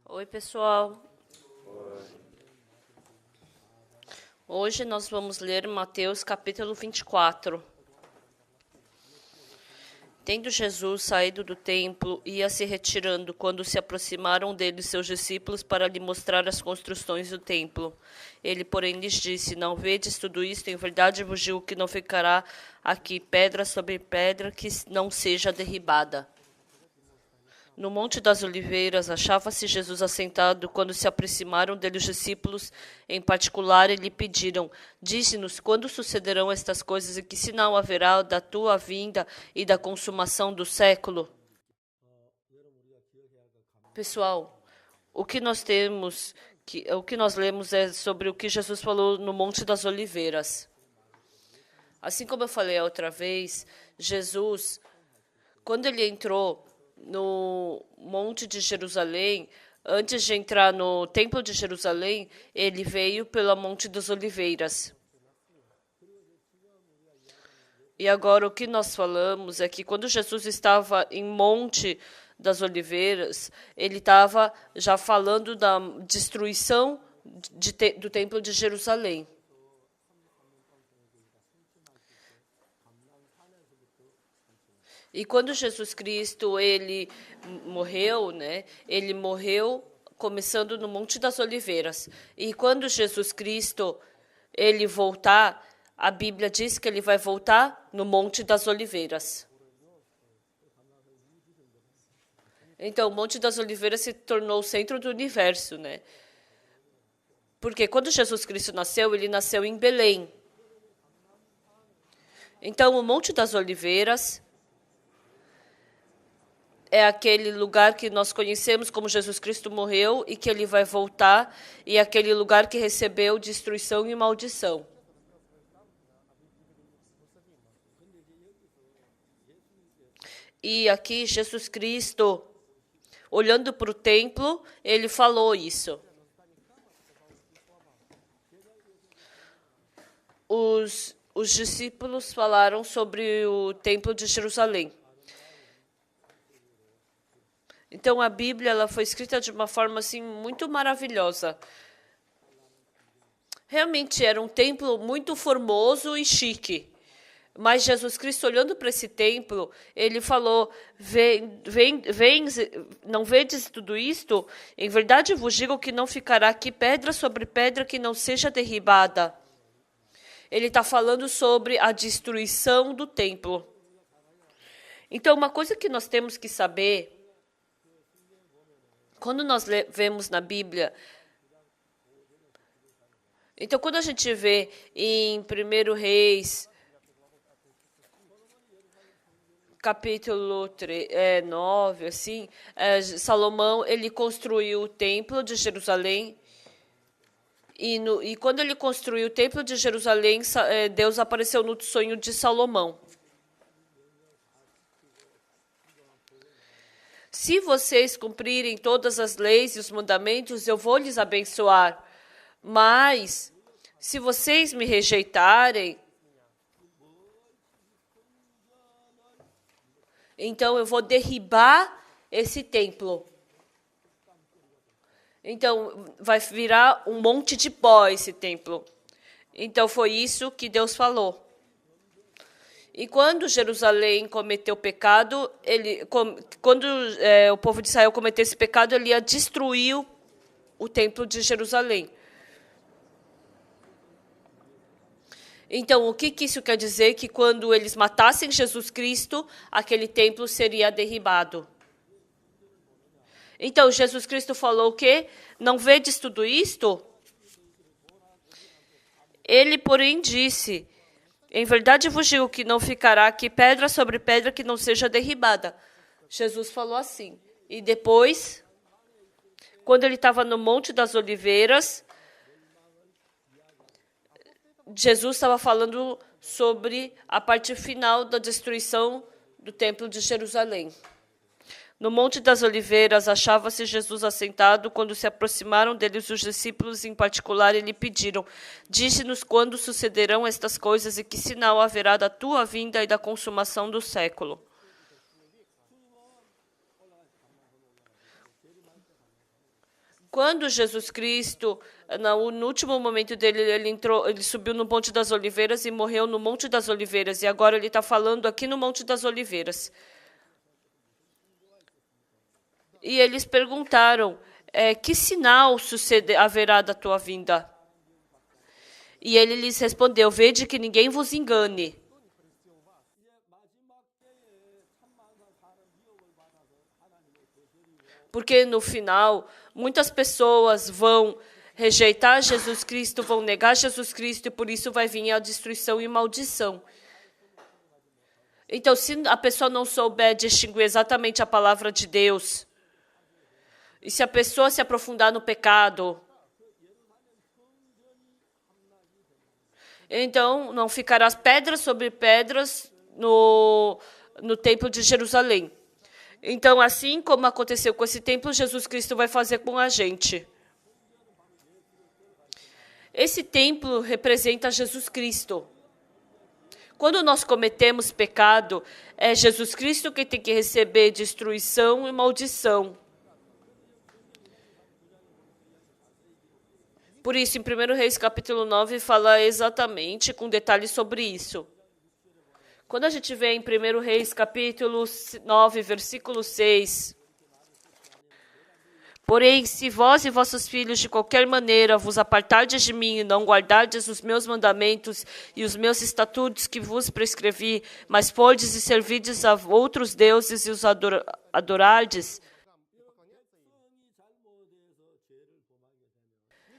Oi, pessoal. Hoje nós vamos ler Mateus capítulo 24. Tendo Jesus saído do templo, ia se retirando quando se aproximaram dele seus discípulos para lhe mostrar as construções do templo. Ele, porém, lhes disse: Não vedes tudo isto? Em verdade vos digo que não ficará aqui pedra sobre pedra que não seja derribada. No Monte das Oliveiras, achava-se Jesus assentado quando se aproximaram dele os discípulos, em particular, e lhe pediram: Dize-nos quando sucederão estas coisas e que sinal haverá da tua vinda e da consumação do século? Pessoal, o que nós lemos é sobre o que Jesus falou no Monte das Oliveiras. Assim como eu falei a outra vez, Jesus, quando ele entrou no Monte de Jerusalém, antes de entrar no Templo de Jerusalém, ele veio pelo Monte das Oliveiras. E agora o que nós falamos é que quando Jesus estava em Monte das Oliveiras, ele estava já falando da destruição do Templo de Jerusalém. E quando Jesus Cristo ele morreu, né? Ele morreu começando no Monte das Oliveiras. E quando Jesus Cristo ele voltar, a Bíblia diz que ele vai voltar no Monte das Oliveiras. Então, o Monte das Oliveiras se tornou o centro do universo, né? Porque quando Jesus Cristo nasceu, ele nasceu em Belém. Então, o Monte das Oliveiras é aquele lugar que nós conhecemos como Jesus Cristo morreu e que ele vai voltar, e é aquele lugar que recebeu destruição e maldição. E aqui Jesus Cristo, olhando para o templo, ele falou isso. Os discípulos falaram sobre o templo de Jerusalém. Então, a Bíblia ela foi escrita de uma forma assim, muito maravilhosa. Realmente era um templo muito formoso e chique. Mas Jesus Cristo, olhando para esse templo, ele falou: não vedes tudo isto? Em verdade vos digo que não ficará aqui pedra sobre pedra que não seja derribada. Ele está falando sobre a destruição do templo. Então, uma coisa que nós temos que saber, quando nós vemos na Bíblia, então quando a gente vê em 1 Reis, capítulo 9, assim, Salomão ele construiu o templo de Jerusalém, e quando ele construiu o templo de Jerusalém, Deus apareceu no sonho de Salomão. Se vocês cumprirem todas as leis e os mandamentos, eu vou lhes abençoar. Mas, se vocês me rejeitarem, então eu vou derribar esse templo. Então, vai virar um monte de pó esse templo. Então, foi isso que Deus falou. E quando Jerusalém cometeu pecado, quando o povo de Israel cometeu esse pecado, ele ia destruir o templo de Jerusalém. Então, o que isso quer dizer? Que quando eles matassem Jesus Cristo, aquele templo seria derribado. Então, Jesus Cristo falou o quê? Não vedes tudo isto? Ele, porém, disse: Em verdade vos digo que não ficará aqui pedra sobre pedra que não seja derribada. Jesus falou assim. E depois, quando ele estava no Monte das Oliveiras, Jesus estava falando sobre a parte final da destruição do Templo de Jerusalém. No Monte das Oliveiras achava-se Jesus assentado quando se aproximaram dele os discípulos em particular e lhe pediram: Dize-nos quando sucederão estas coisas e que sinal haverá da tua vinda e da consumação do século. Quando Jesus Cristo, no último momento dele, ele subiu no Monte das Oliveiras e morreu no Monte das Oliveiras. E agora ele está falando aqui no Monte das Oliveiras. E eles perguntaram, que sinal haverá da tua vinda? E ele lhes respondeu, vede que ninguém vos engane. Porque no final, muitas pessoas vão rejeitar Jesus Cristo, vão negar Jesus Cristo, e por isso vai vir a destruição e maldição. Então, se a pessoa não souber distinguir exatamente a palavra de Deus, e se a pessoa se aprofundar no pecado, então não ficará pedras sobre pedras no templo de Jerusalém. Então, assim como aconteceu com esse templo, Jesus Cristo vai fazer com a gente. Esse templo representa Jesus Cristo. Quando nós cometemos pecado, é Jesus Cristo que tem que receber destruição e maldição. Por isso, em 1 Reis, capítulo 9, fala exatamente com detalhes sobre isso. Quando a gente vê em 1 Reis, capítulo 9, versículo 6... Porém, se vós e vossos filhos de qualquer maneira vos apartardes de mim e não guardardes os meus mandamentos e os meus estatutos que vos prescrevi, mas fordes e servides a outros deuses e os adorardes.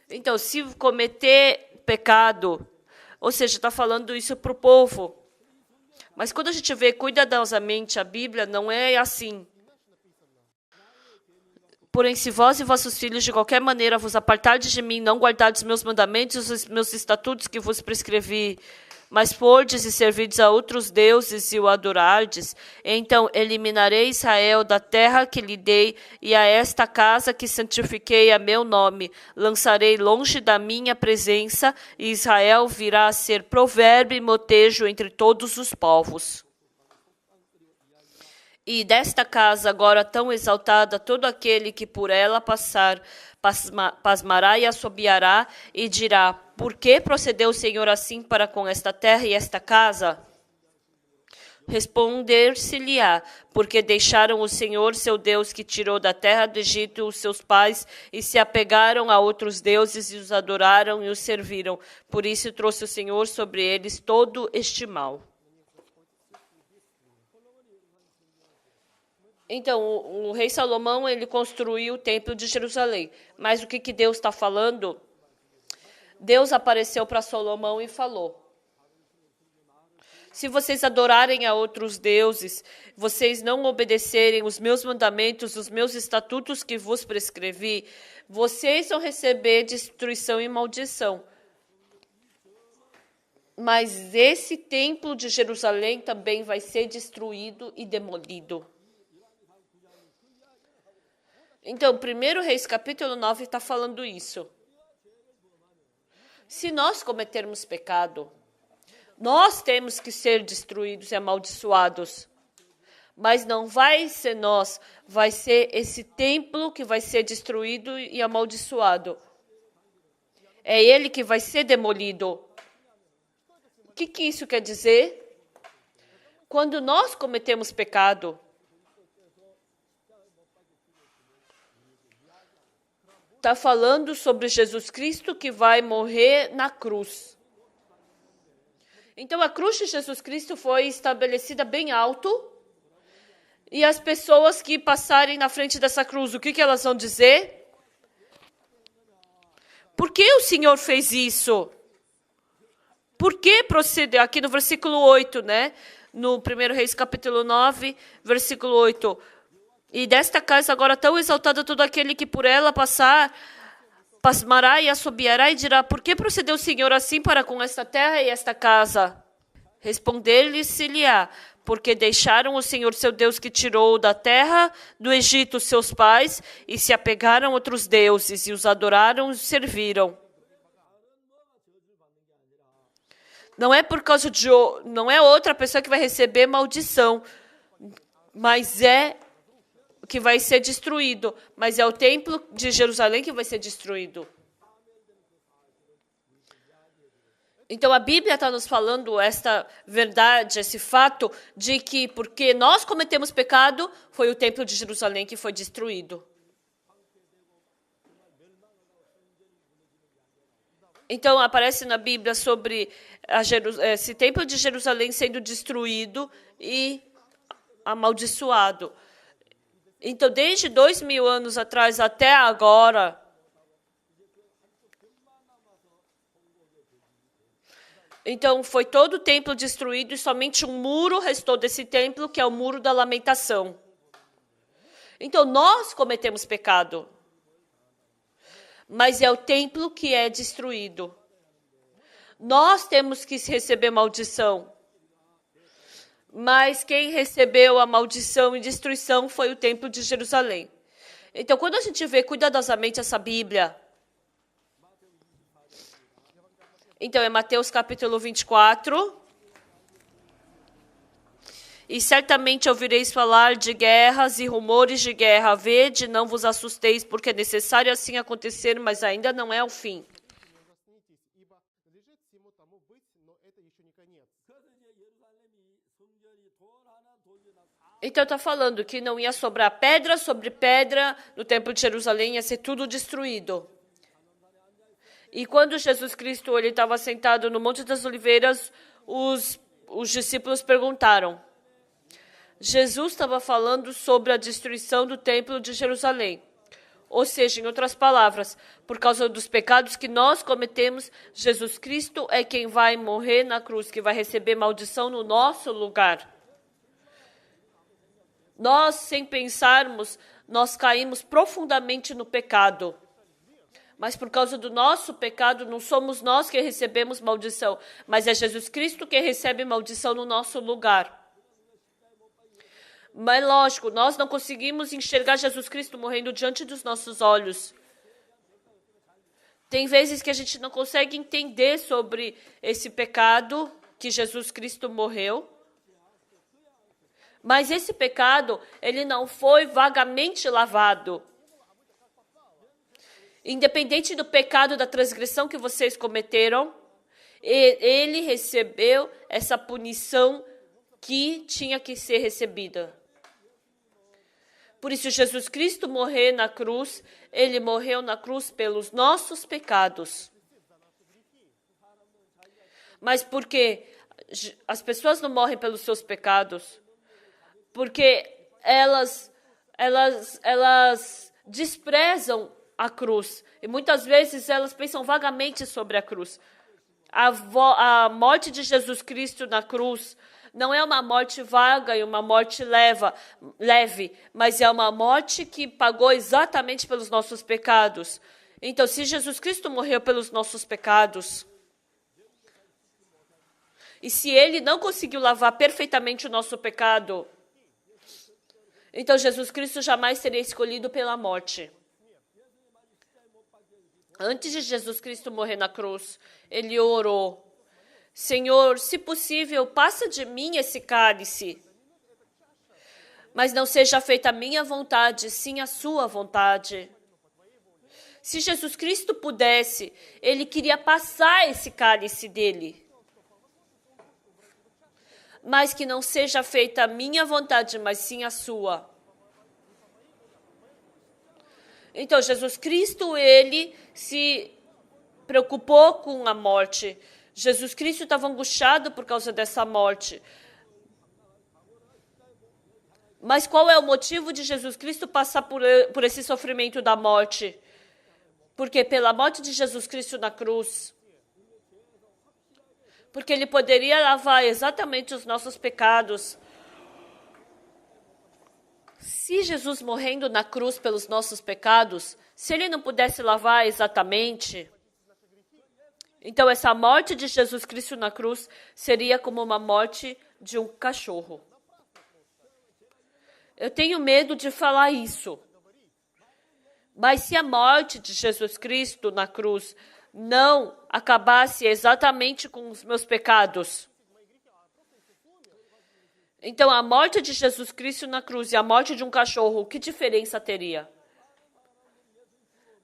Então, se cometer pecado, ou seja, está falando isso para o povo. Mas quando a gente vê cuidadosamente a Bíblia, não é assim. Porém, se vós e vossos filhos de qualquer maneira vos apartardes de mim, não guardardes meus mandamentos e os meus estatutos que vos prescrevi, mas fordes e servides a outros deuses e o adorardes, então eliminarei Israel da terra que lhe dei e a esta casa que santifiquei a meu nome, lançarei longe da minha presença e Israel virá a ser provérbio e motejo entre todos os povos. E desta casa agora tão exaltada, todo aquele que por ela passar, pasmará e assobiará, e dirá, por que procedeu o Senhor assim para com esta terra e esta casa? Responder-se-lhe-á, porque deixaram o Senhor, seu Deus, que tirou da terra do Egito os seus pais, e se apegaram a outros deuses, e os adoraram e os serviram. Por isso trouxe o Senhor sobre eles todo este mal. Então, o rei Salomão, ele construiu o templo de Jerusalém. Mas o que Deus está falando? Deus apareceu para Salomão e falou, se vocês adorarem a outros deuses, vocês não obedecerem os meus mandamentos, os meus estatutos que vos prescrevi, vocês vão receber destruição e maldição. Mas esse templo de Jerusalém também vai ser destruído e demolido. Então, 1 Reis, capítulo 9, está falando isso. Se nós cometermos pecado, nós temos que ser destruídos e amaldiçoados. Mas não vai ser nós, vai ser esse templo que vai ser destruído e amaldiçoado. É ele que vai ser demolido. O que isso quer dizer? Quando nós cometemos pecado, está falando sobre Jesus Cristo que vai morrer na cruz. Então, a cruz de Jesus Cristo foi estabelecida bem alto. E as pessoas que passarem na frente dessa cruz, o que elas vão dizer? Por que o Senhor fez isso? Por que procedeu? Aqui no versículo 8, né? No 1 Reis, capítulo 9, versículo 8. E desta casa agora tão exaltada, todo aquele que por ela passar, pasmará e assobiará e dirá, por que procedeu o Senhor assim para com esta terra e esta casa? Responder-lhe-se-lhe-á, porque deixaram o Senhor seu Deus que tirou da terra do Egito seus pais e se apegaram a outros deuses e os adoraram e os serviram. Não é por causa de... Não é outra pessoa que vai receber maldição, mas é que vai ser destruído, mas é o templo de Jerusalém que vai ser destruído. Então, a Bíblia está nos falando esta verdade, esse fato de que, porque nós cometemos pecado, foi o templo de Jerusalém que foi destruído. Então, aparece na Bíblia sobre esse templo de Jerusalém sendo destruído e amaldiçoado. Então, desde 2000 anos atrás até agora, então foi todo o templo destruído e somente um muro restou desse templo, que é o muro da lamentação. Então, nós cometemos pecado, mas é o templo que é destruído. Nós temos que receber maldição, mas quem recebeu a maldição e destruição foi o templo de Jerusalém. Então, quando a gente vê cuidadosamente essa Bíblia, então é Mateus capítulo 24, e certamente ouvireis falar de guerras e rumores de guerra. Vede, não vos assusteis, porque é necessário assim acontecer, mas ainda não é o fim. Então está falando que não ia sobrar pedra sobre pedra no templo de Jerusalém, ia ser tudo destruído. E quando Jesus Cristo estava sentado no Monte das Oliveiras, os discípulos perguntaram. Jesus estava falando sobre a destruição do templo de Jerusalém. Ou seja, em outras palavras, por causa dos pecados que nós cometemos, Jesus Cristo é quem vai morrer na cruz, que vai receber maldição no nosso lugar. Nós, sem pensarmos, nós caímos profundamente no pecado. Mas por causa do nosso pecado, não somos nós que recebemos maldição, mas é Jesus Cristo que recebe maldição no nosso lugar. Mas lógico, nós não conseguimos enxergar Jesus Cristo morrendo diante dos nossos olhos. Tem vezes que a gente não consegue entender sobre esse pecado que Jesus Cristo morreu. Mas esse pecado, ele não foi vagamente lavado. Independente do pecado, da transgressão que vocês cometeram, ele recebeu essa punição que tinha que ser recebida. Por isso, Jesus Cristo morreu na cruz, ele morreu na cruz pelos nossos pecados. Mas por que as pessoas não morrem pelos seus pecados? Porque elas desprezam a cruz. E muitas vezes elas pensam vagamente sobre a cruz. A morte de Jesus Cristo na cruz não é uma morte vaga e uma morte leve, mas é uma morte que pagou exatamente pelos nossos pecados. Então, se Jesus Cristo morreu pelos nossos pecados, e se ele não conseguiu lavar perfeitamente o nosso pecado, então Jesus Cristo jamais seria escolhido pela morte. Antes de Jesus Cristo morrer na cruz, ele orou: Senhor, se possível, passa de mim esse cálice. Mas não seja feita a minha vontade, sim a sua vontade. Se Jesus Cristo pudesse, ele queria passar esse cálice dele. Mas que não seja feita a minha vontade, mas sim a sua. Então, Jesus Cristo, ele se preocupou com a morte. Jesus Cristo estava angustiado por causa dessa morte. Mas qual é o motivo de Jesus Cristo passar por esse sofrimento da morte? Porque pela morte de Jesus Cristo na cruz, porque ele poderia lavar exatamente os nossos pecados. Se Jesus morrendo na cruz pelos nossos pecados, se ele não pudesse lavar exatamente, então essa morte de Jesus Cristo na cruz seria como uma morte de um cachorro. Eu tenho medo de falar isso. Mas se a morte de Jesus Cristo na cruz não acabasse exatamente com os meus pecados, Então, a morte de Jesus Cristo na cruz e a morte de um cachorro, que diferença teria?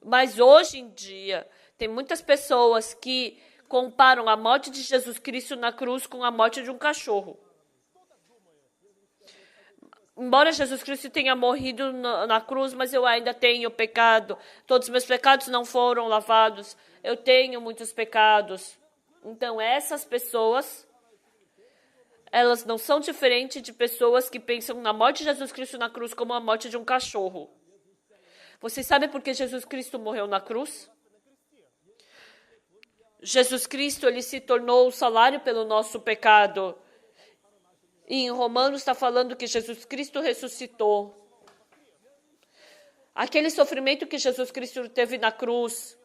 Mas hoje em dia, tem muitas pessoas que comparam a morte de Jesus Cristo na cruz com a morte de um cachorro. Embora Jesus Cristo tenha morrido na cruz, mas eu ainda tenho pecado. Todos os meus pecados não foram lavados. Eu tenho muitos pecados. Então, essas pessoas, elas não são diferentes de pessoas que pensam na morte de Jesus Cristo na cruz como a morte de um cachorro. Vocês sabem por que Jesus Cristo morreu na cruz? Jesus Cristo, ele se tornou o salário pelo nosso pecado. E em Romanos está falando que Jesus Cristo ressuscitou. Aquele sofrimento que Jesus Cristo teve na cruz,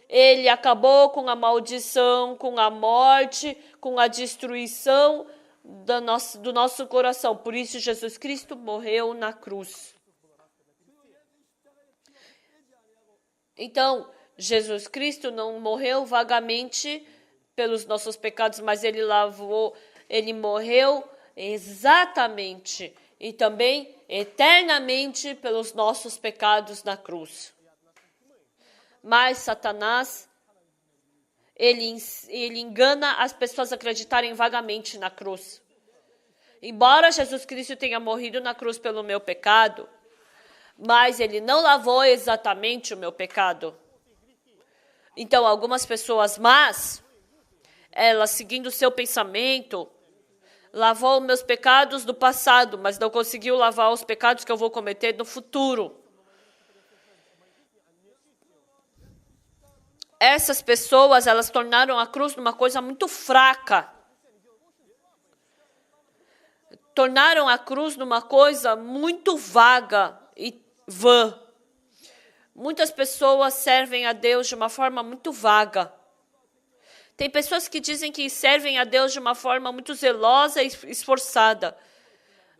ele acabou com a maldição, com a morte, com a destruição do nosso coração. Por isso, Jesus Cristo morreu na cruz. Então, Jesus Cristo não morreu vagamente pelos nossos pecados, mas ele morreu exatamente e também eternamente pelos nossos pecados na cruz. Mas Satanás, ele engana as pessoas a acreditarem vagamente na cruz. Embora Jesus Cristo tenha morrido na cruz pelo meu pecado, mas ele não lavou exatamente o meu pecado. Então, algumas pessoas más, elas seguindo o seu pensamento, lavou meus pecados do passado, mas não conseguiu lavar os pecados que eu vou cometer no futuro. Essas pessoas, elas tornaram a cruz numa coisa muito fraca. Tornaram a cruz numa coisa muito vaga e vã. Muitas pessoas servem a Deus de uma forma muito vaga. Tem pessoas que dizem que servem a Deus de uma forma muito zelosa e esforçada.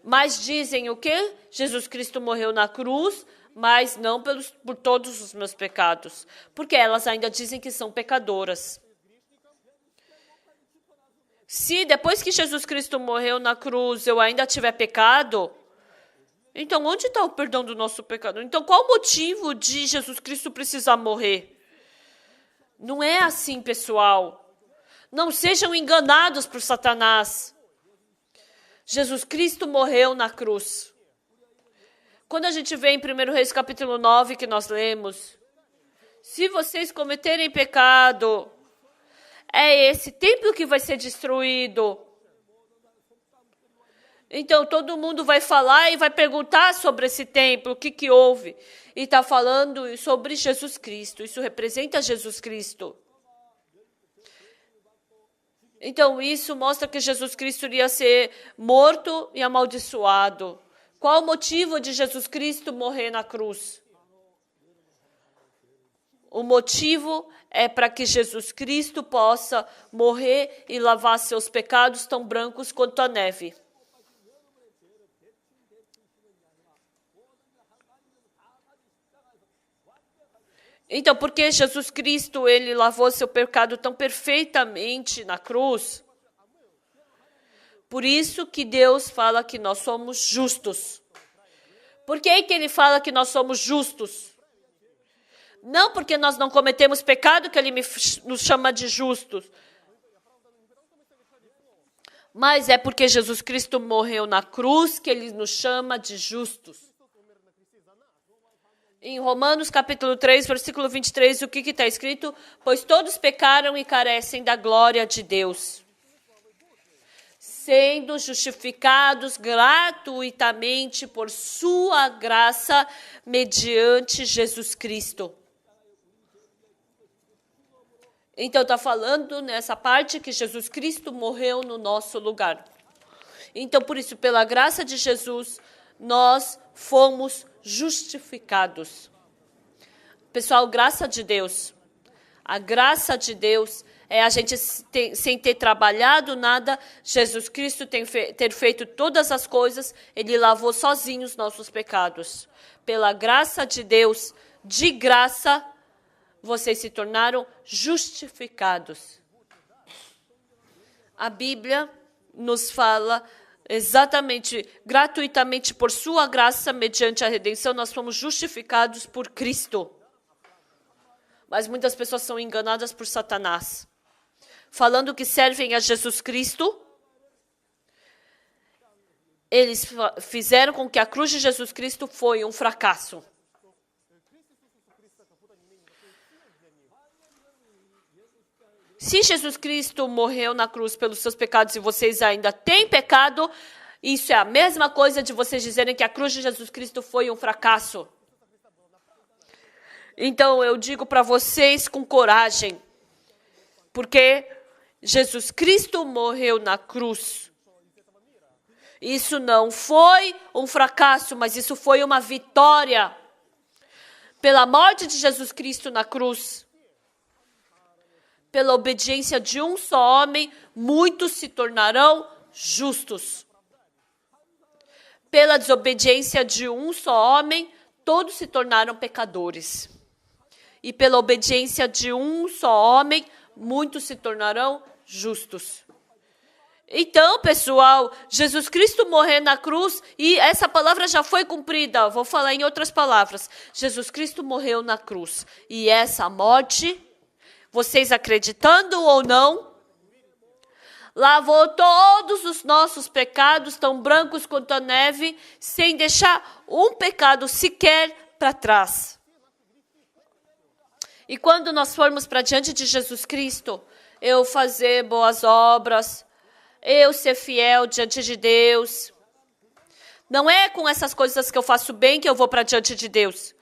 Mas dizem o quê? Jesus Cristo morreu na cruz, mas não por todos os meus pecados. Porque elas ainda dizem que são pecadoras. Se depois que Jesus Cristo morreu na cruz eu ainda tiver pecado, então onde está o perdão do nosso pecado? Então qual o motivo de Jesus Cristo precisar morrer? Não é assim, pessoal. Não sejam enganados por Satanás. Jesus Cristo morreu na cruz. Quando a gente vê em 1 Reis capítulo 9 que nós lemos, se vocês cometerem pecado, é esse templo que vai ser destruído. Então todo mundo vai falar e vai perguntar sobre esse templo, o que houve. E está falando sobre Jesus Cristo, isso representa Jesus Cristo. Então isso mostra que Jesus Cristo iria ser morto e amaldiçoado. Qual o motivo de Jesus Cristo morrer na cruz? O motivo é para que Jesus Cristo possa morrer e lavar seus pecados tão brancos quanto a neve. Então, porque Jesus Cristo, ele lavou seu pecado tão perfeitamente na cruz, por isso que Deus fala que nós somos justos. Por que ele fala que nós somos justos? Não porque nós não cometemos pecado que ele nos chama de justos, mas é porque Jesus Cristo morreu na cruz que ele nos chama de justos. Em Romanos capítulo 3, versículo 23, o que está escrito? Pois todos pecaram e carecem da glória de Deus, sendo justificados gratuitamente por sua graça mediante Jesus Cristo. Então está falando nessa parte que Jesus Cristo morreu no nosso lugar. Então por isso, pela graça de Jesus, nós fomos justificados. Pessoal, graça de Deus. A graça de Deus é a gente sem ter trabalhado nada, Jesus Cristo ter feito todas as coisas, ele lavou sozinho os nossos pecados. Pela graça de Deus, de graça, vocês se tornaram justificados. A Bíblia nos fala exatamente, gratuitamente, por sua graça, mediante a redenção, nós fomos justificados por Cristo. Mas muitas pessoas são enganadas por Satanás, falando que servem a Jesus Cristo. Eles fizeram com que a cruz de Jesus Cristo foi um fracasso. Se Jesus Cristo morreu na cruz pelos seus pecados e vocês ainda têm pecado, isso é a mesma coisa de vocês dizerem que a cruz de Jesus Cristo foi um fracasso. Então eu digo para vocês com coragem, porque Jesus Cristo morreu na cruz. Isso não foi um fracasso, mas isso foi uma vitória. Pela morte de Jesus Cristo na cruz, pela obediência de um só homem, muitos se tornarão justos. Pela desobediência de um só homem, todos se tornaram pecadores. E pela obediência de um só homem, muitos se tornarão justos. Então, pessoal, Jesus Cristo morreu na cruz e essa palavra já foi cumprida. Vou falar em outras palavras. Jesus Cristo morreu na cruz e essa morte, vocês acreditando ou não, lavou todos os nossos pecados, tão brancos quanto a neve, sem deixar um pecado sequer para trás. E quando nós formos para diante de Jesus Cristo, eu fazer boas obras, eu ser fiel diante de Deus. Não é com essas coisas que eu faço bem que eu vou para diante de Deus.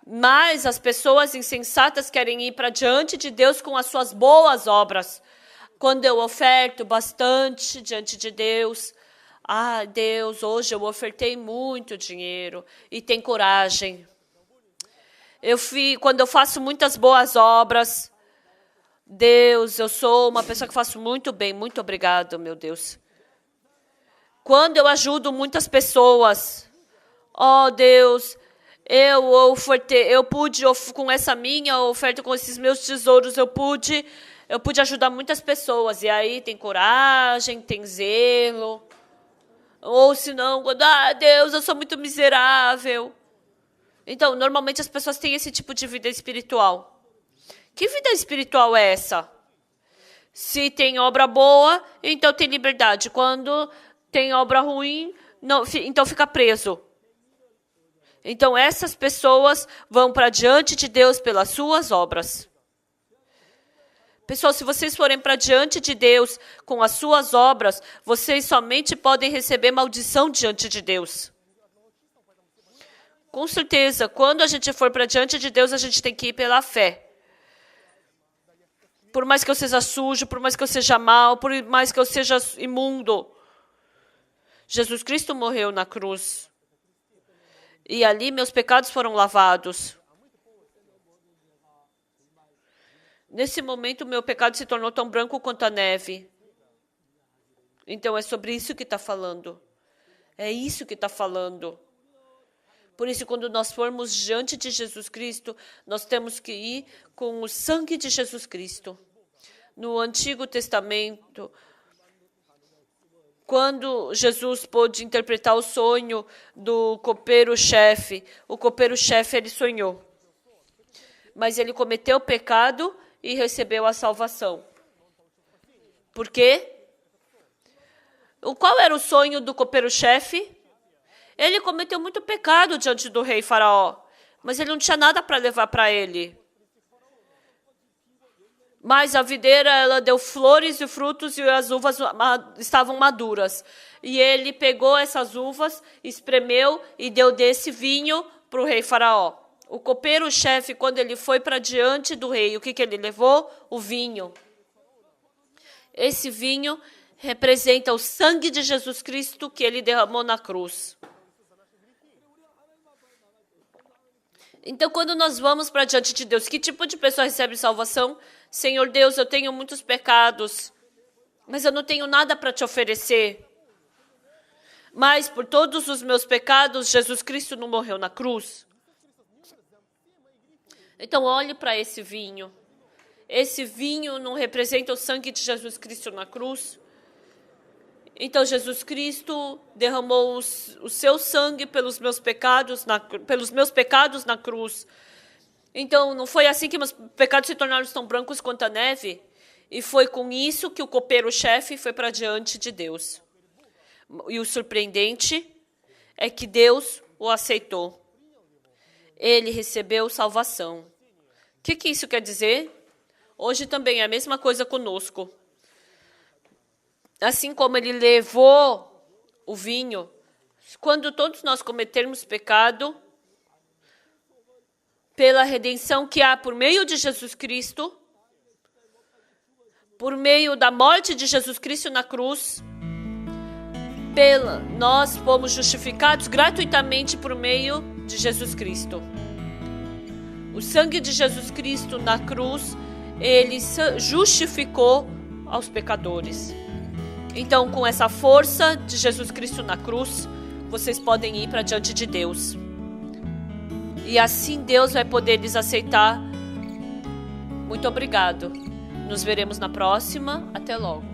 Mas as pessoas insensatas querem ir para diante de Deus com as suas boas obras. Quando eu oferto bastante diante de Deus, Deus, hoje eu ofertei muito dinheiro e tem coragem. Quando eu faço muitas boas obras, Deus, eu sou uma pessoa que faço muito bem, muito obrigado, meu Deus. Quando eu ajudo muitas pessoas, Deus, eu pude, com essa minha oferta, com esses meus tesouros, eu pude ajudar muitas pessoas. E aí tem coragem, tem zelo. Ou se não, quando, Deus, eu sou muito miserável. Então, normalmente as pessoas têm esse tipo de vida espiritual. Que vida espiritual é essa? Se tem obra boa, então tem liberdade. Quando tem obra ruim, não, então fica preso. Então essas pessoas vão para diante de Deus pelas suas obras. Pessoal, se vocês forem para diante de Deus com as suas obras, vocês somente podem receber maldição diante de Deus. Com certeza, quando a gente for para diante de Deus, a gente tem que ir pela fé. Por mais que eu seja sujo, por mais que eu seja mau, por mais que eu seja imundo. Jesus Cristo morreu na cruz. E ali meus pecados foram lavados. Nesse momento, meu pecado se tornou tão branco quanto a neve. Então, é sobre isso que está falando. É isso que está falando. Por isso, quando nós formos diante de Jesus Cristo, nós temos que ir com o sangue de Jesus Cristo. No Antigo Testamento, quando Jesus pôde interpretar o sonho do copeiro-chefe, o copeiro-chefe ele sonhou. Mas ele cometeu o pecado e recebeu a salvação. Por quê? Qual era o sonho do copeiro-chefe? Ele cometeu muito pecado diante do rei Faraó, mas ele não tinha nada para levar para ele. Mas a videira, ela deu flores e frutos e as uvas estavam maduras. E ele pegou essas uvas, espremeu e deu desse vinho para o rei Faraó. O copeiro-chefe, quando ele foi para diante do rei, o que ele levou? O vinho. Esse vinho representa o sangue de Jesus Cristo que ele derramou na cruz. Então, quando nós vamos para diante de Deus, que tipo de pessoa recebe salvação? Senhor Deus, eu tenho muitos pecados, mas eu não tenho nada para te oferecer. Mas por todos os meus pecados, Jesus Cristo não morreu na cruz. Então, olhe para esse vinho. Esse vinho não representa o sangue de Jesus Cristo na cruz? Então Jesus Cristo derramou o seu sangue pelos meus pecados na cruz. Então não foi assim que meus pecados se tornaram tão brancos quanto a neve? E foi com isso que o copeiro-chefe foi para diante de Deus. E o surpreendente é que Deus o aceitou. Ele recebeu salvação. O que isso quer dizer? Hoje também é a mesma coisa conosco. Assim como ele levou o vinho, quando todos nós cometermos pecado, pela redenção que há por meio de Jesus Cristo, por meio da morte de Jesus Cristo na cruz, nós fomos justificados gratuitamente por meio de Jesus Cristo. O sangue de Jesus Cristo na cruz, ele justificou aos pecadores. Então, com essa força de Jesus Cristo na cruz, vocês podem ir para diante de Deus. E assim Deus vai poder lhes aceitar. Muito obrigado. Nos veremos na próxima. Até logo.